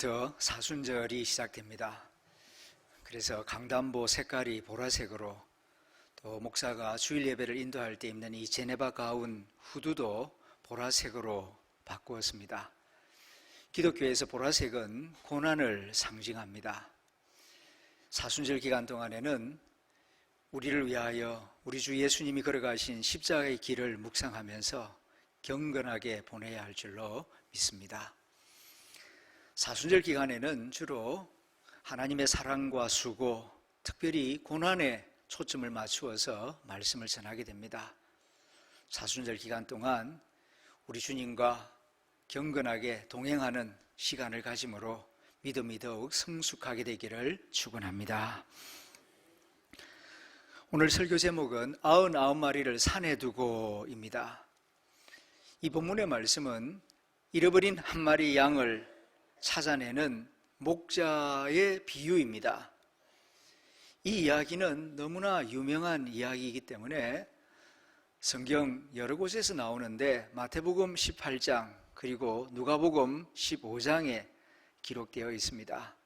오늘부터 사순절이 시작됩니다. 그래서 강단보 색깔이 보라색으로, 또 목사가 주일 예배를 인도할 때 입는 이 제네바 가운 후드도 보라색으로 바꾸었습니다. 기독교에서 보라색은 고난을 상징합니다. 사순절 기간 동안에는 우리를 위하여 우리 주 예수님이 걸어가신 십자가의 길을 묵상하면서 경건하게 보내야 할 줄로 믿습니다. 사순절 기간에는 주로 하나님의 사랑과 수고, 특별히 고난에 초점을 맞추어서 말씀을 전하게 됩니다. 사순절 기간 동안 우리 주님과 경건하게 동행하는 시간을 가짐으로 믿음이 더욱 성숙하게 되기를 축원합니다. 오늘 설교 제목은 99마리를 산에 두고입니다. 이 본문의 말씀은 잃어버린 한 마리 양을 찾아내는 목자의 비유입니다. 이 이야기는 너무나 유명한 이야기이기 때문에 성경 여러 곳에서 나오는데 마태복음 18장 그리고 누가복음 15장에 기록되어 있습니다.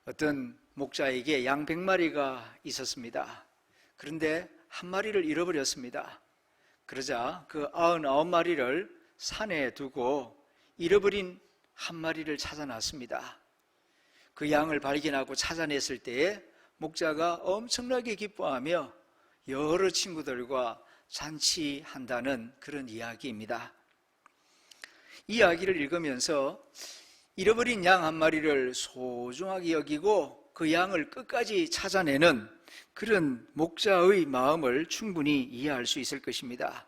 어떤 목자에게 양 100마리가 있었습니다. 그런데 한 마리를 잃어버렸습니다. 그러자 그 99마리를 산에 두고 잃어버린 한 마리를 찾아놨습니다. 그 양을 발견하고 찾아냈을 때에 목자가 엄청나게 기뻐하며 여러 친구들과 잔치한다는 그런 이야기입니다. 이 이야기를 읽으면서 잃어버린 양 한 마리를 소중하게 여기고 그 양을 끝까지 찾아내는 그런 목자의 마음을 충분히 이해할 수 있을 것입니다.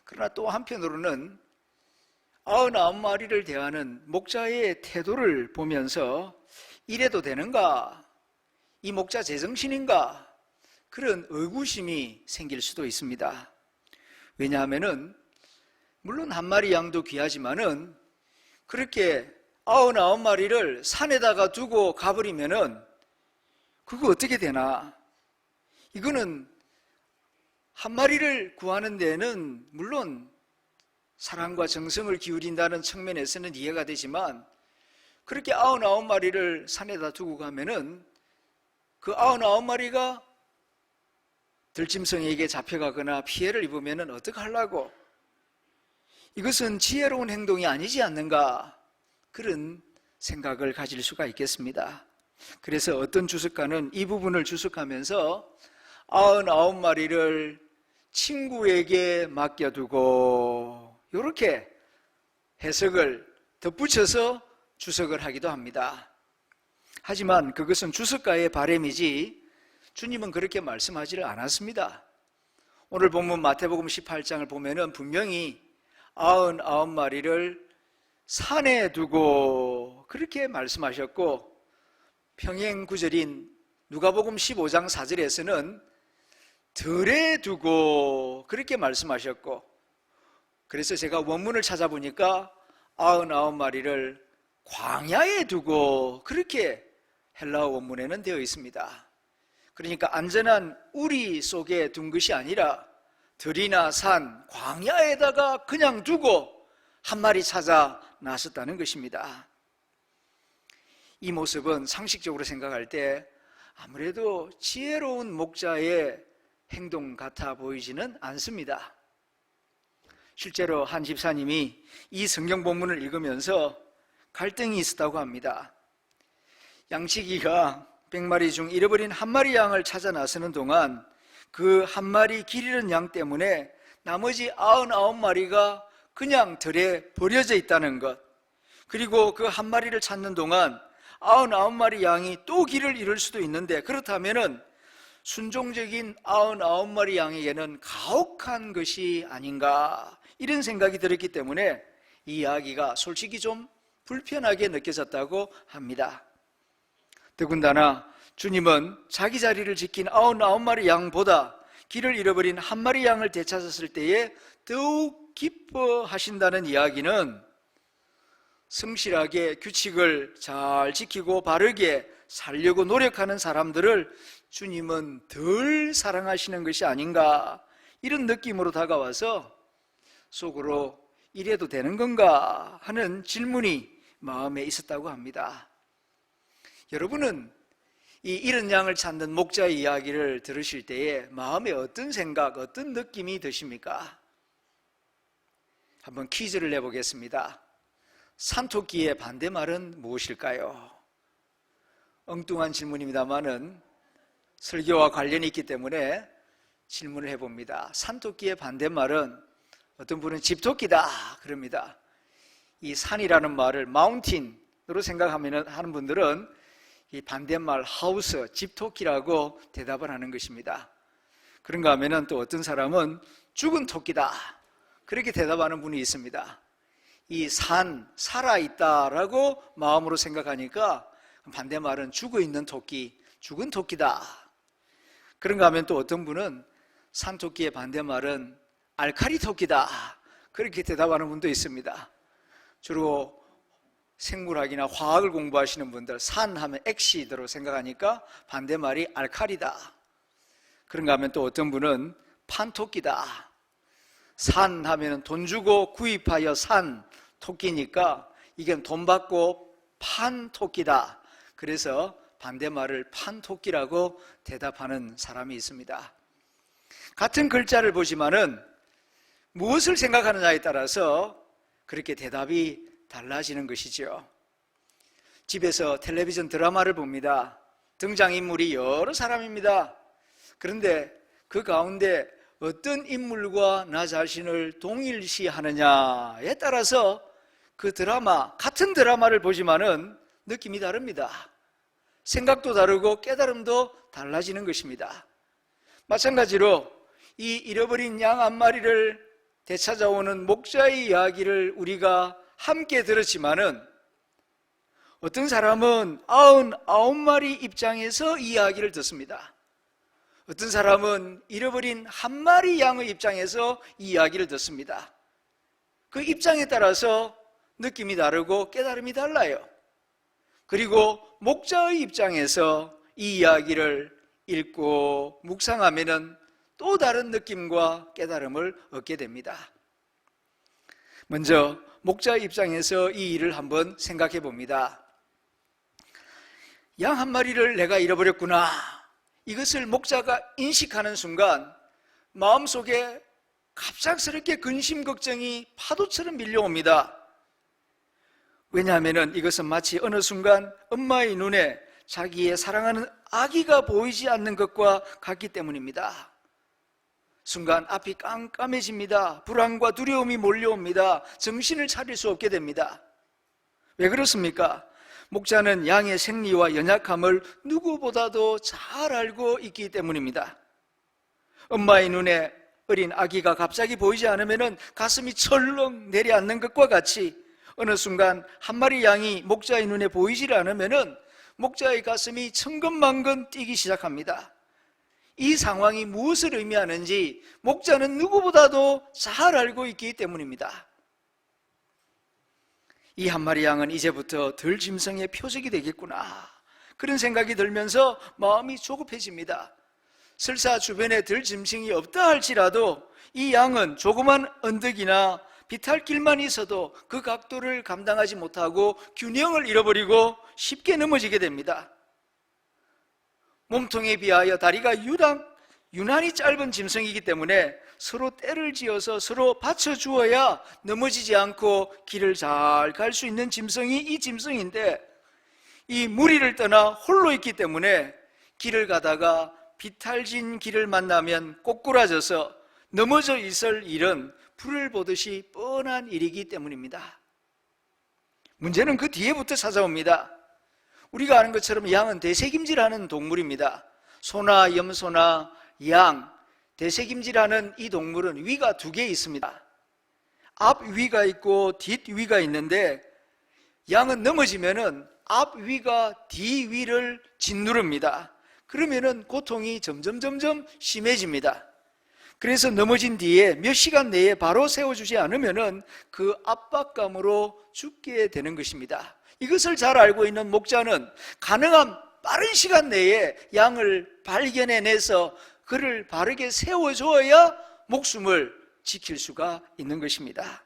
그러나 또 한편으로는 99마리를 대하는 목자의 태도를 보면서 이래도 되는가? 이 목자 제정신인가? 그런 의구심이 생길 수도 있습니다. 왜냐하면은 물론 한 마리 양도 귀하지만은 그렇게 99마리를 산에다가 두고 가버리면은 그거 어떻게 되나? 이거는 한 마리를 구하는 데는 물론 사랑과 정성을 기울인다는 측면에서는 이해가 되지만 그렇게 99마리를 산에다 두고 가면은 그 99마리가 들짐승에게 잡혀가거나 피해를 입으면은 어떡하려고? 이것은 지혜로운 행동이 아니지 않는가? 그런 생각을 가질 수가 있겠습니다. 그래서 어떤 주석가는 이 부분을 주석하면서 99마리를 친구에게 맡겨두고 이렇게 해석을 덧붙여서 주석을 하기도 합니다. 하지만 그것은 주석가의 바람이지 주님은 그렇게 말씀하지를 않았습니다. 오늘 본문 마태복음 18장을 보면은 분명히 99마리를 산에 두고 그렇게 말씀하셨고 평행 구절인 누가복음 15장 4절에서는 들에 두고 그렇게 말씀하셨고 그래서 제가 원문을 찾아보니까 99마리를 광야에 두고 그렇게 헬라어 원문에는 되어 있습니다. 그러니까 안전한 우리 속에 둔 것이 아니라 들이나 산, 광야에다가 그냥 두고 한 마리 찾아 나섰다는 것입니다. 이 모습은 상식적으로 생각할 때 아무래도 지혜로운 목자의 행동 같아 보이지는 않습니다. 실제로 한 집사님이 이 성경 본문을 읽으면서 갈등이 있었다고 합니다. 양치기가 100마리 중 잃어버린 한 마리 양을 찾아 나서는 동안 그 한 마리 길 잃은 양 때문에 나머지 99마리가 그냥 들에 버려져 있다는 것, 그리고 그 한 마리를 찾는 동안 99마리 양이 또 길을 잃을 수도 있는데 그렇다면은 순종적인 99마리 양에게는 가혹한 것이 아닌가, 이런 생각이 들었기 때문에 이 이야기가 솔직히 좀 불편하게 느껴졌다고 합니다. 더군다나 주님은 자기 자리를 지킨 99마리 양보다 길을 잃어버린 한 마리 양을 되찾았을 때에 더욱 기뻐하신다는 이야기는 성실하게 규칙을 잘 지키고 바르게 살려고 노력하는 사람들을 주님은 덜 사랑하시는 것이 아닌가, 이런 느낌으로 다가와서 속으로 이래도 되는 건가 하는 질문이 마음에 있었다고 합니다. 여러분은 이 잃은 양을 찾는 목자의 이야기를 들으실 때에 마음에 어떤 생각, 어떤 느낌이 드십니까? 한번 퀴즈를 내보겠습니다. 산토끼의 반대말은 무엇일까요? 엉뚱한 질문입니다만은 설교와 관련이 있기 때문에 질문을 해봅니다. 산토끼의 반대말은 어떤 분은 집토끼다 그럽니다. 이 산이라는 말을 마운틴으로 하는 분들은 이 반대말 하우스, 집토끼라고 대답을 하는 것입니다. 그런가 하면은 또 어떤 사람은 죽은 토끼다 그렇게 대답하는 분이 있습니다. 이 산, 살아있다라고 마음으로 생각하니까 반대말은 죽어있는 토끼, 죽은 토끼다. 그런가 하면 또 어떤 분은 산토끼의 반대말은 알칼리 토끼다 그렇게 대답하는 분도 있습니다. 주로 생물학이나 화학을 공부하시는 분들 산 하면 엑시드로 생각하니까 반대말이 알칼리다. 그런가 하면 또 어떤 분은 판토끼다. 산 하면 돈 주고 구입하여 산 토끼니까 이건 돈 받고 판 토끼다. 그래서 반대말을 판토끼라고 대답하는 사람이 있습니다. 같은 글자를 보지만은 무엇을 생각하느냐에 따라서 그렇게 대답이 달라지는 것이죠. 집에서 텔레비전 드라마를 봅니다. 등장인물이 여러 사람입니다. 그런데 그 가운데 어떤 인물과 나 자신을 동일시하느냐에 따라서 그 드라마, 같은 드라마를 보지만은 느낌이 다릅니다. 생각도 다르고 깨달음도 달라지는 것입니다. 마찬가지로 이 잃어버린 양 한 마리를 되찾아오는 목자의 이야기를 우리가 함께 들었지만은 어떤 사람은 99마리 입장에서 이 이야기를 듣습니다. 어떤 사람은 잃어버린 한 마리 양의 입장에서 이 이야기를 듣습니다. 그 입장에 따라서 느낌이 다르고 깨달음이 달라요. 그리고 목자의 입장에서 이 이야기를 읽고 묵상하면은 또 다른 느낌과 깨달음을 얻게 됩니다. 먼저 목자의 입장에서 이 일을 한번 생각해 봅니다. 양 한 마리를 내가 잃어버렸구나. 이것을 목자가 인식하는 순간 마음속에 갑작스럽게 근심 걱정이 파도처럼 밀려옵니다. 왜냐하면 이것은 마치 어느 순간 엄마의 눈에 자기의 사랑하는 아기가 보이지 않는 것과 같기 때문입니다. 순간 앞이 깜깜해집니다. 불안과 두려움이 몰려옵니다. 정신을 차릴 수 없게 됩니다. 왜 그렇습니까? 목자는 양의 생리와 연약함을 누구보다도 잘 알고 있기 때문입니다. 엄마의 눈에 어린 아기가 갑자기 보이지 않으면 가슴이 철렁 내려앉는 것과 같이 어느 순간 한 마리 양이 목자의 눈에 보이질 않으면 목자의 가슴이 천근만근 뛰기 시작합니다. 이 상황이 무엇을 의미하는지 목자는 누구보다도 잘 알고 있기 때문입니다. 이 한 마리 양은 이제부터 들짐승의 표적이 되겠구나, 그런 생각이 들면서 마음이 조급해집니다. 설사 주변에 들짐승이 없다 할지라도 이 양은 조그만 언덕이나 비탈길만 있어도 그 각도를 감당하지 못하고 균형을 잃어버리고 쉽게 넘어지게 됩니다. 몸통에 비하여 다리가 유난히 짧은 짐승이기 때문에 서로 떼를 지어서 서로 받쳐주어야 넘어지지 않고 길을 잘 갈 수 있는 짐승이 이 짐승인데, 이 무리를 떠나 홀로 있기 때문에 길을 가다가 비탈진 길을 만나면 꼬꾸라져서 넘어져 있을 일은 불을 보듯이 뻔한 일이기 때문입니다. 문제는 그 뒤에부터 찾아옵니다. 우리가 아는 것처럼 양은 대책임질하는 동물입니다. 소나 염소나 양, 대책임질하는 이 동물은 위가 두 개 있습니다. 앞위가 있고 뒷위가 있는데 양은 넘어지면은 앞위가 뒤위를 짓누릅니다. 그러면은 고통이 점점 심해집니다. 그래서 넘어진 뒤에 몇 시간 내에 바로 세워주지 않으면은 그 압박감으로 죽게 되는 것입니다. 이것을 잘 알고 있는 목자는 가능한 빠른 시간 내에 양을 발견해내서 그를 바르게 세워줘야 목숨을 지킬 수가 있는 것입니다.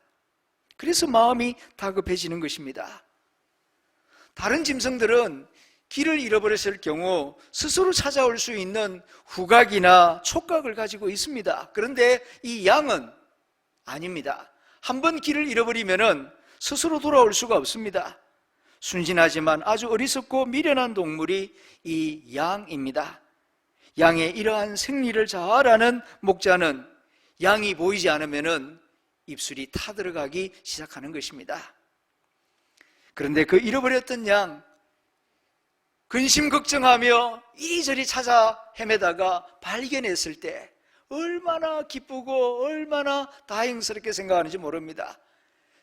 그래서 마음이 다급해지는 것입니다. 다른 짐승들은 길을 잃어버렸을 경우 스스로 찾아올 수 있는 후각이나 촉각을 가지고 있습니다. 그런데 이 양은 아닙니다. 한번 길을 잃어버리면은 스스로 돌아올 수가 없습니다. 순진하지만 아주 어리석고 미련한 동물이 이 양입니다. 양의 이러한 생리를 잘 아는 목자는 양이 보이지 않으면은 입술이 타들어가기 시작하는 것입니다. 그런데 그 잃어버렸던 양, 근심 걱정하며 이리저리 찾아 헤매다가 발견했을 때 얼마나 기쁘고 얼마나 다행스럽게 생각하는지 모릅니다.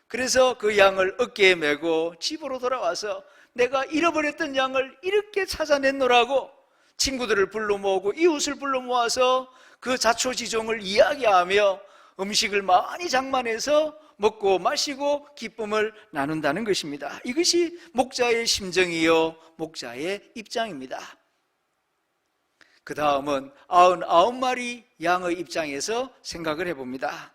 그래서 그 양을 어깨에 메고 집으로 돌아와서 내가 잃어버렸던 양을 이렇게 찾아냈노라고 친구들을 불러 모으고 이웃을 불러 모아서 그 자초지종을 이야기하며 음식을 많이 장만해서 먹고 마시고 기쁨을 나눈다는 것입니다. 이것이 목자의 심정이요 목자의 입장입니다. 그 다음은 99마리 양의 입장에서 생각을 해봅니다.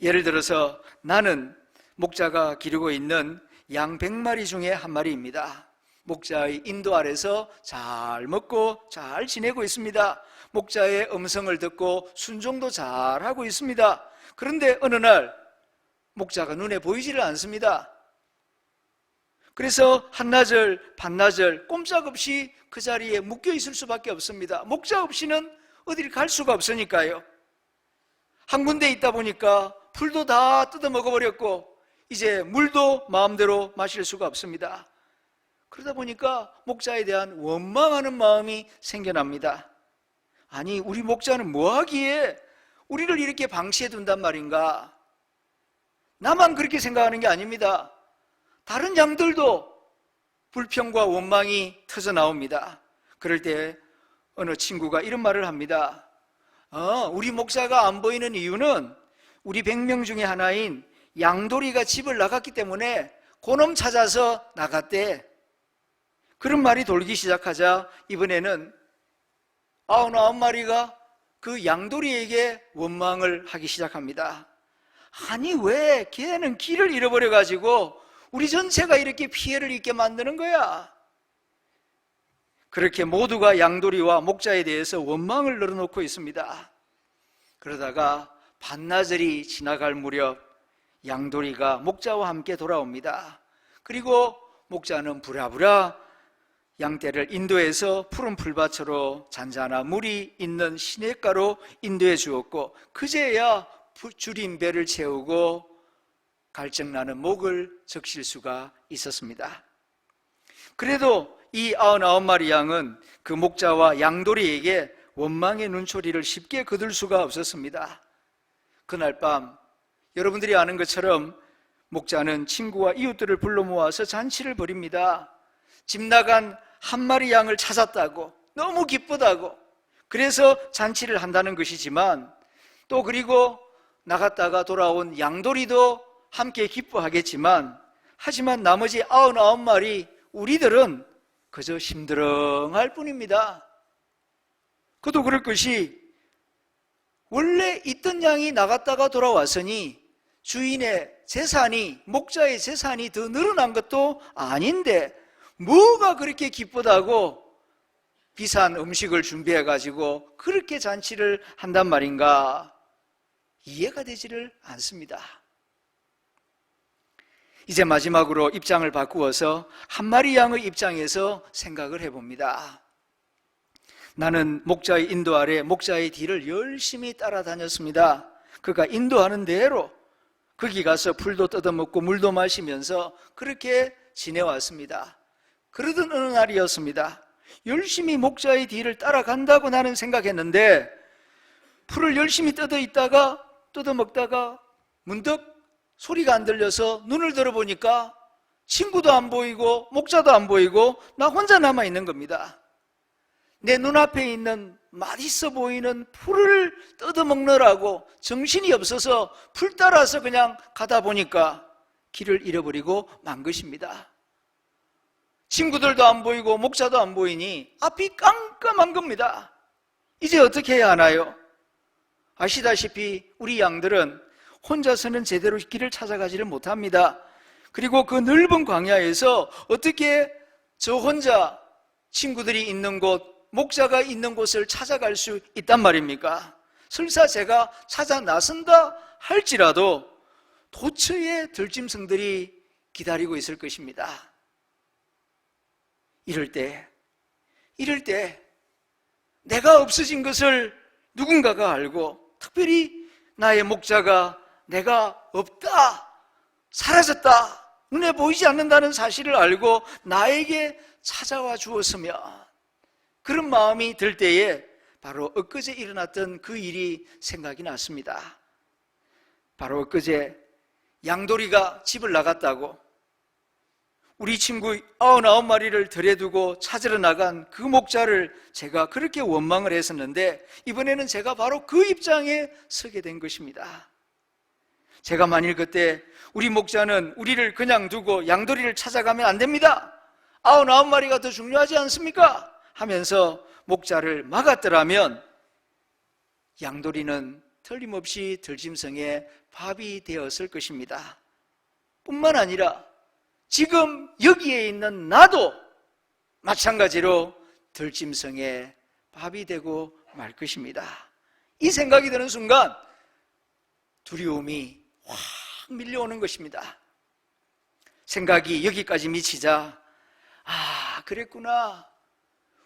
예를 들어서 나는 목자가 기르고 있는 양 100마리 중에 한 마리입니다. 목자의 인도 아래서 잘 먹고 잘 지내고 있습니다. 목자의 음성을 듣고 순종도 잘 하고 있습니다. 그런데 어느 날 목자가 눈에 보이지를 않습니다. 그래서 한나절 반나절 꼼짝없이 그 자리에 묶여 있을 수밖에 없습니다. 목자 없이는 어디를 갈 수가 없으니까요. 한 군데 있다 보니까 풀도 다 뜯어 먹어버렸고 이제 물도 마음대로 마실 수가 없습니다. 그러다 보니까 목자에 대한 원망하는 마음이 생겨납니다. 아니, 우리 목자는 뭐하기에 우리를 이렇게 방치해 둔단 말인가? 나만 그렇게 생각하는 게 아닙니다. 다른 양들도 불평과 원망이 터져 나옵니다. 그럴 때 어느 친구가 이런 말을 합니다. 우리 목자가 안 보이는 이유는 우리 100명 중에 하나인 양돌이가 집을 나갔기 때문에 그놈 찾아서 나갔대. 그런 말이 돌기 시작하자 이번에는 99마리가 그 양돌이에게 원망을 하기 시작합니다. 아니, 왜 걔는 길을 잃어버려가지고 우리 전체가 이렇게 피해를 입게 만드는 거야? 그렇게 모두가 양돌이와 목자에 대해서 원망을 늘어놓고 있습니다. 그러다가 반나절이 지나갈 무렵 양돌이가 목자와 함께 돌아옵니다. 그리고 목자는 부랴부랴 양떼를 인도해서 푸른 풀밭으로 잔잔한 물이 있는 시냇가로 인도해 주었고 그제야 줄인 배를 채우고 갈증나는 목을 적실 수가 있었습니다. 그래도 이 99마리 양은 그 목자와 양돌이에게 원망의 눈초리를 쉽게 거둘 수가 없었습니다. 그날 밤 여러분들이 아는 것처럼 목자는 친구와 이웃들을 불러 모아서 잔치를 벌입니다. 집 나간 한 마리 양을 찾았다고, 너무 기쁘다고, 그래서 잔치를 한다는 것이지만 또 그리고 나갔다가 돌아온 양돌이도 함께 기뻐하겠지만 하지만 나머지 99마리 우리들은 그저 심드렁할 뿐입니다. 그도 그럴 것이 원래 있던 양이 나갔다가 돌아왔으니 주인의 재산이, 목자의 재산이 더 늘어난 것도 아닌데 뭐가 그렇게 기쁘다고 비싼 음식을 준비해가지고 그렇게 잔치를 한단 말인가? 이해가 되지를 않습니다. 이제 마지막으로 입장을 바꾸어서 한 마리 양의 입장에서 생각을 해봅니다. 나는 목자의 인도 아래 목자의 뒤를 열심히 따라다녔습니다. 그가 인도하는 대로 거기 가서 풀도 뜯어먹고 물도 마시면서 그렇게 지내왔습니다. 그러던 어느 날이었습니다. 열심히 목자의 뒤를 따라간다고 나는 생각했는데 풀을 열심히 뜯어먹다가 문득 소리가 안 들려서 눈을 들어보니까 친구도 안 보이고 목자도 안 보이고 나 혼자 남아있는 겁니다. 내 눈앞에 있는 맛있어 보이는 풀을 뜯어먹느라고 정신이 없어서 풀 따라서 그냥 가다 보니까 길을 잃어버리고 만 것입니다. 친구들도 안 보이고 목자도 안 보이니 앞이 깜깜한 겁니다. 이제 어떻게 해야 하나요? 아시다시피 우리 양들은 혼자서는 제대로 길을 찾아가지를 못합니다. 그리고 그 넓은 광야에서 어떻게 저 혼자 친구들이 있는 곳, 목자가 있는 곳을 찾아갈 수 있단 말입니까? 설사 제가 찾아 나선다 할지라도 도처에 들짐승들이 기다리고 있을 것입니다. 이럴 때 내가 없어진 것을 누군가가 알고, 특별히 나의 목자가 내가 없다, 사라졌다, 눈에 보이지 않는다는 사실을 알고 나에게 찾아와 주었으면, 그런 마음이 들 때에 바로 엊그제 일어났던 그 일이 생각이 났습니다. 바로 엊그제 양돌이가 집을 나갔다고 우리 친구 99마리를 들여두고 찾으러 나간 그 목자를 제가 그렇게 원망을 했었는데, 이번에는 제가 바로 그 입장에 서게 된 것입니다. 제가 만일 그때 우리 목자는 우리를 그냥 두고 양돌이를 찾아가면 안 됩니다, 99마리가 더 중요하지 않습니까? 하면서 목자를 막았더라면 양돌이는 틀림없이 들짐승의 밥이 되었을 것입니다. 뿐만 아니라 지금 여기에 있는 나도 마찬가지로 들짐승의 밥이 되고 말 것입니다. 이 생각이 드는 순간 두려움이 확 밀려오는 것입니다. 생각이 여기까지 미치자, 그랬구나,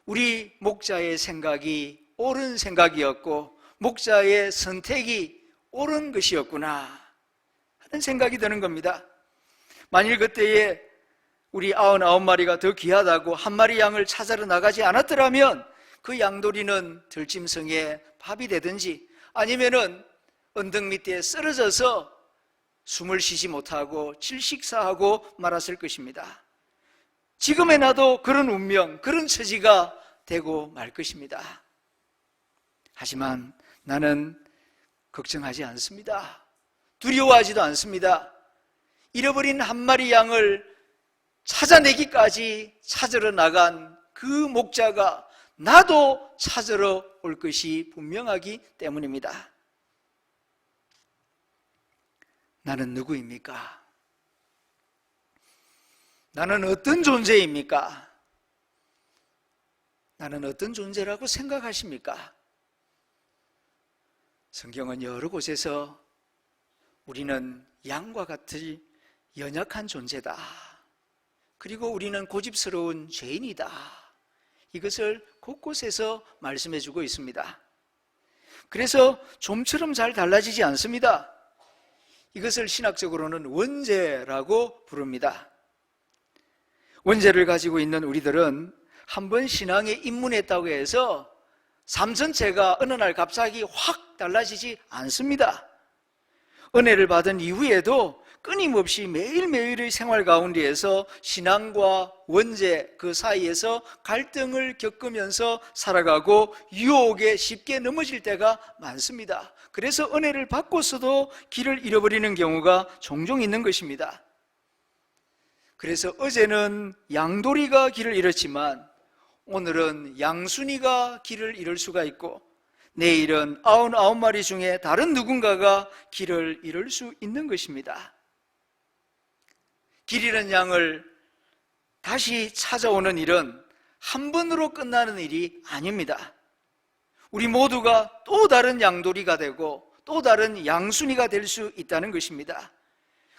우리 목자의 생각이 옳은 생각이었고 목자의 선택이 옳은 것이었구나 하는 생각이 드는 겁니다. 만일 그때에 우리 99마리가 더 귀하다고 한 마리 양을 찾아러 나가지 않았더라면 그 양돌이는 들짐승의 밥이 되든지 아니면은 언덕 밑에 쓰러져서 숨을 쉬지 못하고 질식사하고 말았을 것입니다. 지금의 나도 그런 운명, 그런 처지가 되고 말 것입니다. 하지만 나는 걱정하지 않습니다. 두려워하지도 않습니다. 잃어버린 한 마리 양을 찾아내기까지 찾으러 나간 그 목자가 나도 찾으러 올 것이 분명하기 때문입니다. 나는 누구입니까? 나는 어떤 존재입니까? 나는 어떤 존재라고 생각하십니까? 성경은 여러 곳에서 우리는 양과 같이 연약한 존재다, 그리고 우리는 고집스러운 죄인이다, 이것을 곳곳에서 말씀해 주고 있습니다. 그래서 좀처럼 잘 달라지지 않습니다. 이것을 신학적으로는 원죄라고 부릅니다. 원죄를 가지고 있는 우리들은 한번 신앙에 입문했다고 해서 삶 전체가 어느 날 갑자기 확 달라지지 않습니다. 은혜를 받은 이후에도 끊임없이 매일매일의 생활 가운데에서 신앙과 원죄 그 사이에서 갈등을 겪으면서 살아가고 유혹에 쉽게 넘어질 때가 많습니다. 그래서 은혜를 받고서도 길을 잃어버리는 경우가 종종 있는 것입니다. 그래서 어제는 양돌이가 길을 잃었지만 오늘은 양순이가 길을 잃을 수가 있고, 내일은 99마리 중에 다른 누군가가 길을 잃을 수 있는 것입니다. 길 잃은 양을 다시 찾아오는 일은 한 번으로 끝나는 일이 아닙니다. 우리 모두가 또 다른 양돌이가 되고 또 다른 양순이가 될 수 있다는 것입니다.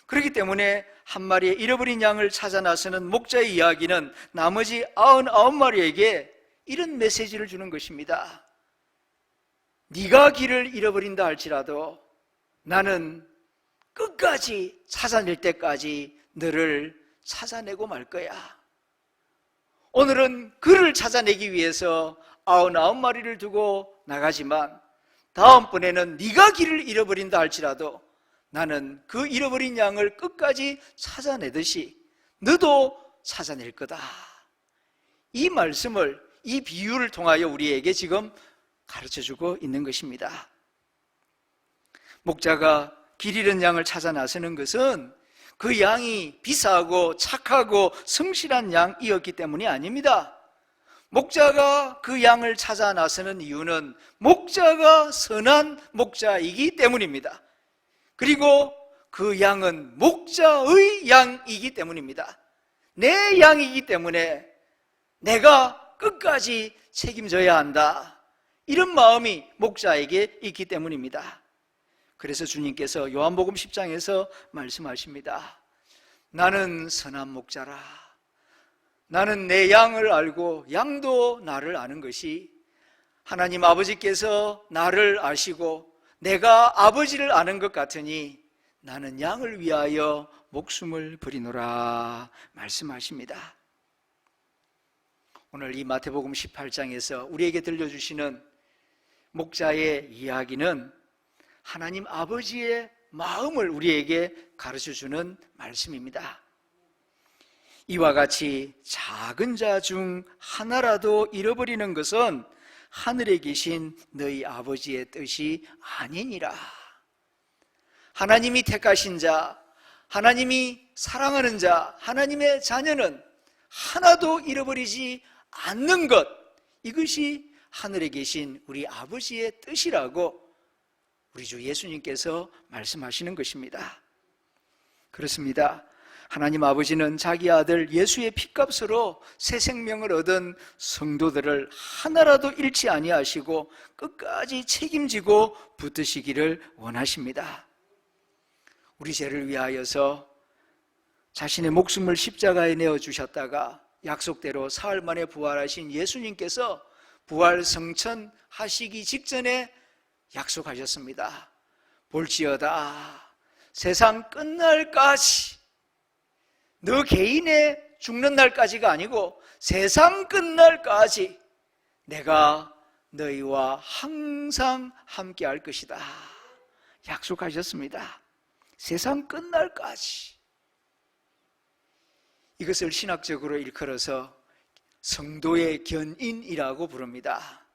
그렇기 때문에 한 마리의 잃어버린 양을 찾아 나서는 목자의 이야기는 나머지 99마리에게 이런 메시지를 주는 것입니다. 네가 길을 잃어버린다 할지라도 나는 끝까지 찾아낼 때까지 너를 찾아내고 말 거야. 오늘은 그를 찾아내기 위해서 99마리를 두고 나가지만 다음번에는 네가 길을 잃어버린다 할지라도 나는 그 잃어버린 양을 끝까지 찾아내듯이 너도 찾아낼 거다. 이 말씀을, 이 비유를 통하여 우리에게 지금 가르쳐주고 있는 것입니다. 목자가 길 잃은 양을 찾아 나서는 것은 그 양이 비싸고 착하고 성실한 양이었기 때문이 아닙니다. 목자가 그 양을 찾아 나서는 이유는 목자가 선한 목자이기 때문입니다. 그리고 그 양은 목자의 양이기 때문입니다. 내 양이기 때문에 내가 끝까지 책임져야 한다, 이런 마음이 목자에게 있기 때문입니다. 그래서 주님께서 요한복음 10장에서 말씀하십니다. 나는 선한 목자라. 나는 내 양을 알고 양도 나를 아는 것이, 하나님 아버지께서 나를 아시고 내가 아버지를 아는 것 같으니 나는 양을 위하여 목숨을 버리노라 말씀하십니다. 오늘 이 마태복음 18장에서 우리에게 들려주시는 목자의 이야기는 하나님 아버지의 마음을 우리에게 가르쳐주는 말씀입니다. 이와 같이 작은 자 중 하나라도 잃어버리는 것은 하늘에 계신 너희 아버지의 뜻이 아니니라. 하나님이 택하신 자, 하나님이 사랑하는 자, 하나님의 자녀는 하나도 잃어버리지 않는 것, 이것이 하늘에 계신 우리 아버지의 뜻이라고 우리 주 예수님께서 말씀하시는 것입니다. 그렇습니다. 하나님 아버지는 자기 아들 예수의 피값으로 새 생명을 얻은 성도들을 하나라도 잃지 아니하시고 끝까지 책임지고 붙드시기를 원하십니다. 우리 죄를 위하여서 자신의 목숨을 십자가에 내어주셨다가 약속대로 사흘 만에 부활하신 예수님께서 부활 성천하시기 직전에 약속하셨습니다. 볼지어다 세상 끝날까지, 너 개인의 죽는 날까지가 아니고 세상 끝날까지 내가 너희와 항상 함께 할 것이다 약속하셨습니다. 세상 끝날까지. 이것을 신학적으로 일컬어서 성도의 견인이라고 부릅니다.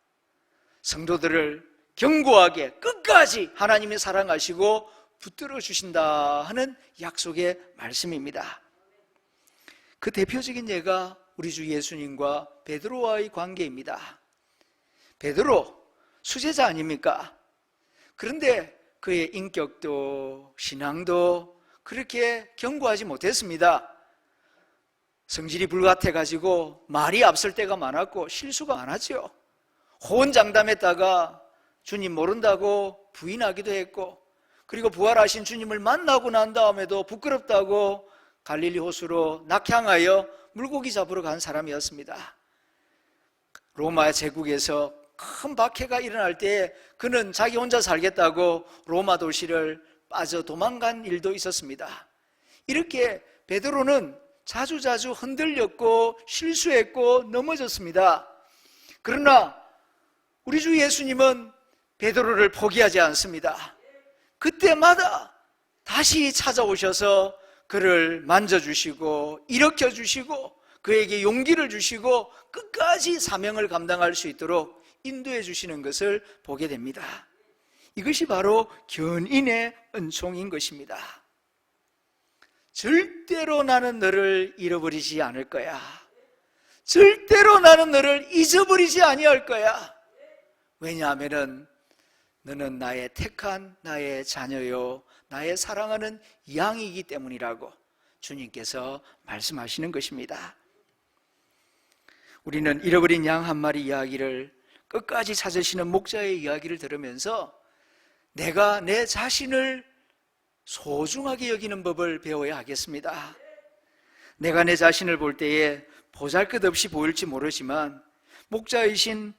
성도들을 견고하게 끝까지 하나님이 사랑하시고 붙들어 주신다 하는 약속의 말씀입니다. 그 대표적인 예가 우리 주 예수님과 베드로와의 관계입니다. 베드로 수제자 아닙니까? 그런데 그의 인격도 신앙도 그렇게 견고하지 못했습니다. 성질이 불같아가지고 말이 앞설 때가 많았고 실수가 많았죠. 호언장담했다가 주님 모른다고 부인하기도 했고, 그리고 부활하신 주님을 만나고 난 다음에도 부끄럽다고 갈릴리 호수로 낙향하여 물고기 잡으러 간 사람이었습니다. 로마 제국에서 큰 박해가 일어날 때 그는 자기 혼자 살겠다고 로마 도시를 빠져 도망간 일도 있었습니다. 이렇게 베드로는 자주자주 흔들렸고 실수했고 넘어졌습니다. 그러나 우리 주 예수님은 베드로를 포기하지 않습니다. 그때마다 다시 찾아오셔서 그를 만져주시고 일으켜주시고 그에게 용기를 주시고 끝까지 사명을 감당할 수 있도록 인도해 주시는 것을 보게 됩니다. 이것이 바로 견인의 은총인 것입니다. 절대로 나는 너를 잃어버리지 않을 거야. 절대로 나는 너를 잊어버리지 아니할 거야. 왜냐하면 너는 나의 택한 나의 자녀요 나의 사랑하는 양이기 때문이라고 주님께서 말씀하시는 것입니다. 우리는 잃어버린 양 한 마리 이야기를 끝까지 찾으시는 목자의 이야기를 들으면서 내가 내 자신을 소중하게 여기는 법을 배워야 하겠습니다. 내가 내 자신을 볼 때에 보잘것없이 보일지 모르지만 목자이신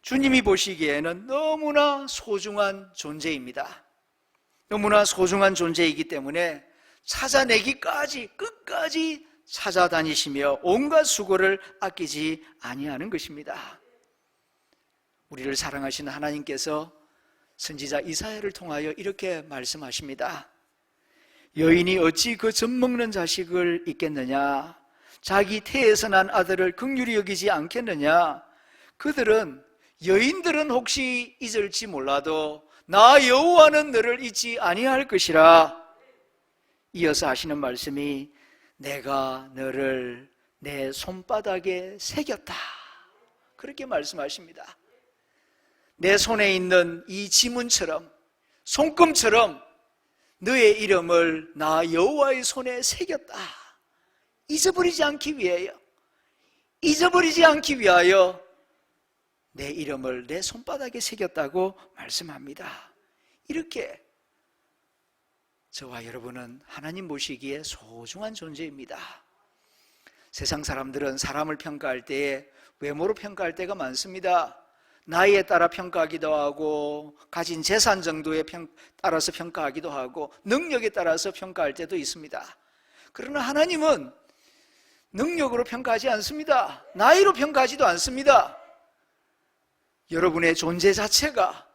주님이 보시기에는 너무나 소중한 존재입니다. 너무나 소중한 존재이기 때문에 찾아내기까지 끝까지 찾아다니시며 온갖 수고를 아끼지 아니하는 것입니다. 우리를 사랑하시는 하나님께서 선지자 이사야를 통하여 이렇게 말씀하십니다. 여인이 어찌 그 젖먹는 자식을 잊겠느냐? 자기 태에서 난 아들을 긍휼히 여기지 않겠느냐? 여인들은 혹시 잊을지 몰라도 나 여호와는 너를 잊지 아니할 것이라. 이어서 하시는 말씀이 내가 너를 내 손바닥에 새겼다, 그렇게 말씀하십니다. 내 손에 있는 이 지문처럼, 손금처럼 너의 이름을 나 여호와의 손에 새겼다. 잊어버리지 않기 위하여, 잊어버리지 않기 위하여 내 이름을 내 손바닥에 새겼다고 말씀합니다. 이렇게 저와 여러분은 하나님 보시기에 소중한 존재입니다. 세상 사람들은 사람을 평가할 때에 외모로 평가할 때가 많습니다. 나이에 따라 평가하기도 하고, 가진 재산 정도에 따라서 평가하기도 하고, 능력에 따라서 평가할 때도 있습니다. 그러나 하나님은 능력으로 평가하지 않습니다. 나이로 평가하지도 않습니다. 여러분의 존재 자체가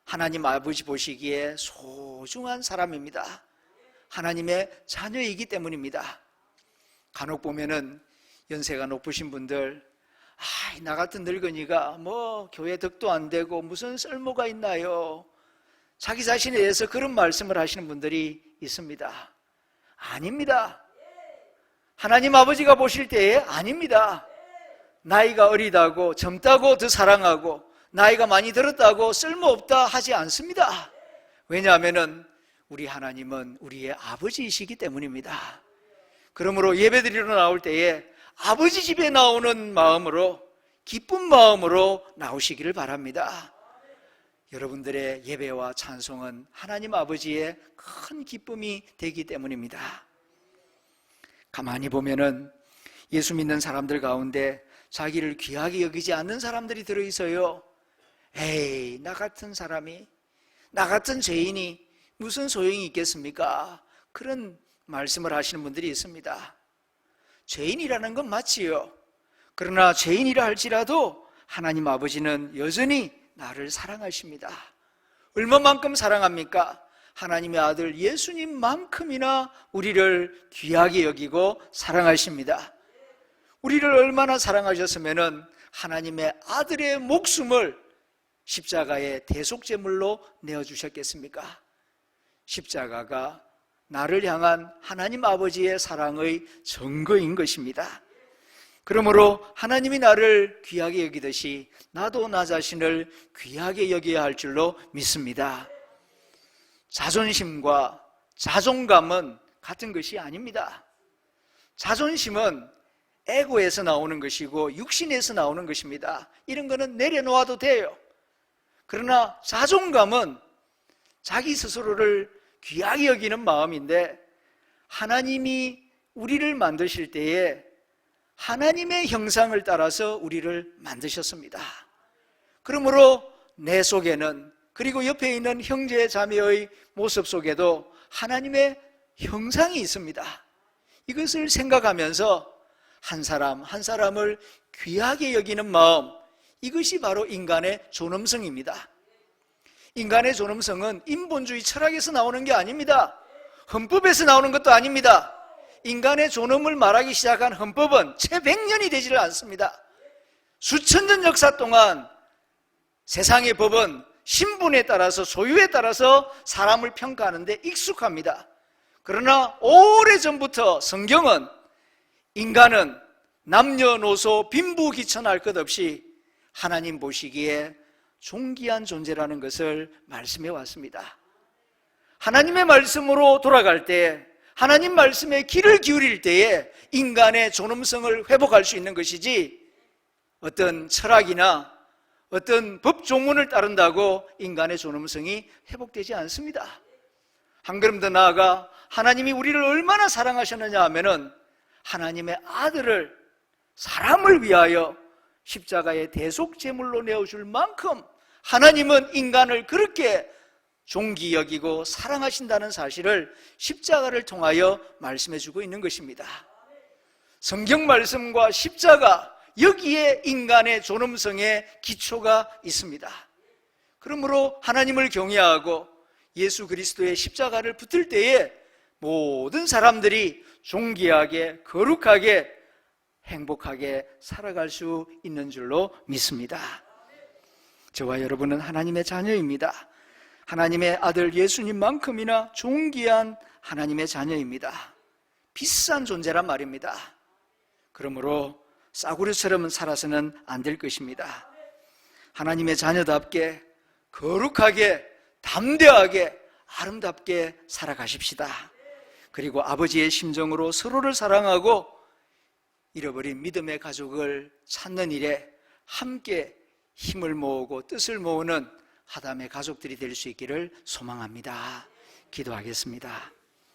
하나님 아버지 보시기에 소중한 사람입니다. 하나님의 자녀이기 때문입니다. 간혹 보면은 연세가 높으신 분들, 나 같은 늙은이가 교회 덕도 안 되고 무슨 쓸모가 있나요? 자기 자신에 대해서 그런 말씀을 하시는 분들이 있습니다. 아닙니다. 하나님 아버지가 보실 때에 아닙니다. 나이가 어리다고, 젊다고 더 사랑하고, 나이가 많이 들었다고 쓸모없다 하지 않습니다. 왜냐하면 우리 하나님은 우리의 아버지이시기 때문입니다. 그러므로 예배드리러 나올 때에 아버지 집에 나오는 마음으로, 기쁜 마음으로 나오시기를 바랍니다. 여러분들의 예배와 찬송은 하나님 아버지의 큰 기쁨이 되기 때문입니다. 가만히 보면은 예수 믿는 사람들 가운데 자기를 귀하게 여기지 않는 사람들이 들어있어요. 에이, 나 같은 사람이, 나 같은 죄인이 무슨 소용이 있겠습니까? 그런 말씀을 하시는 분들이 있습니다. 죄인이라는 건 맞지요. 그러나 죄인이라 할지라도 하나님 아버지는 여전히 나를 사랑하십니다. 얼마만큼 사랑합니까? 하나님의 아들 예수님만큼이나 우리를 귀하게 여기고 사랑하십니다. 우리를 얼마나 사랑하셨으면 하나님의 아들의 목숨을 십자가의 대속제물로 내어주셨겠습니까? 십자가가 나를 향한 하나님 아버지의 사랑의 증거인 것입니다. 그러므로 하나님이 나를 귀하게 여기듯이 나도 나 자신을 귀하게 여겨야 할 줄로 믿습니다. 자존심과 자존감은 같은 것이 아닙니다. 자존심은 에고에서 나오는 것이고 육신에서 나오는 것입니다. 이런 거는 내려놓아도 돼요. 그러나 자존감은 자기 스스로를 귀하게 여기는 마음인데, 하나님이 우리를 만드실 때에 하나님의 형상을 따라서 우리를 만드셨습니다. 그러므로 내 속에는, 그리고 옆에 있는 형제 자매의 모습 속에도 하나님의 형상이 있습니다. 이것을 생각하면서 한 사람 한 사람을 귀하게 여기는 마음, 이것이 바로 인간의 존엄성입니다. 인간의 존엄성은 인본주의 철학에서 나오는 게 아닙니다. 헌법에서 나오는 것도 아닙니다. 인간의 존엄을 말하기 시작한 헌법은 채 100년이 되지를 않습니다. 수천 년 역사 동안 세상의 법은 신분에 따라서, 소유에 따라서 사람을 평가하는 데 익숙합니다. 그러나 오래전부터 성경은 인간은 남녀노소 빈부귀천할 것 없이 하나님 보시기에 존귀한 존재라는 것을 말씀해 왔습니다. 하나님의 말씀으로 돌아갈 때, 하나님 말씀에 귀를 기울일 때에 인간의 존엄성을 회복할 수 있는 것이지, 어떤 철학이나 어떤 법조문을 따른다고 인간의 존엄성이 회복되지 않습니다. 한 걸음 더 나아가 하나님이 우리를 얼마나 사랑하셨느냐 하면은 하나님의 아들을 사람을 위하여 십자가의 대속제물로 내어줄 만큼 하나님은 인간을 그렇게 존귀 여기고 사랑하신다는 사실을 십자가를 통하여 말씀해 주고 있는 것입니다. 성경 말씀과 십자가, 여기에 인간의 존엄성의 기초가 있습니다. 그러므로 하나님을 경외하고 예수 그리스도의 십자가를 붙들 때에 모든 사람들이 존귀하게, 거룩하게, 행복하게 살아갈 수 있는 줄로 믿습니다. 저와 여러분은 하나님의 자녀입니다. 하나님의 아들 예수님만큼이나 존귀한 하나님의 자녀입니다. 비싼 존재란 말입니다. 그러므로 싸구려처럼 살아서는 안 될 것입니다. 하나님의 자녀답게 거룩하게, 담대하게, 아름답게 살아가십시다. 그리고 아버지의 심정으로 서로를 사랑하고 잃어버린 믿음의 가족을 찾는 일에 함께 힘을 모으고 뜻을 모으는 하담의 가족들이 될 수 있기를 소망합니다. 기도하겠습니다.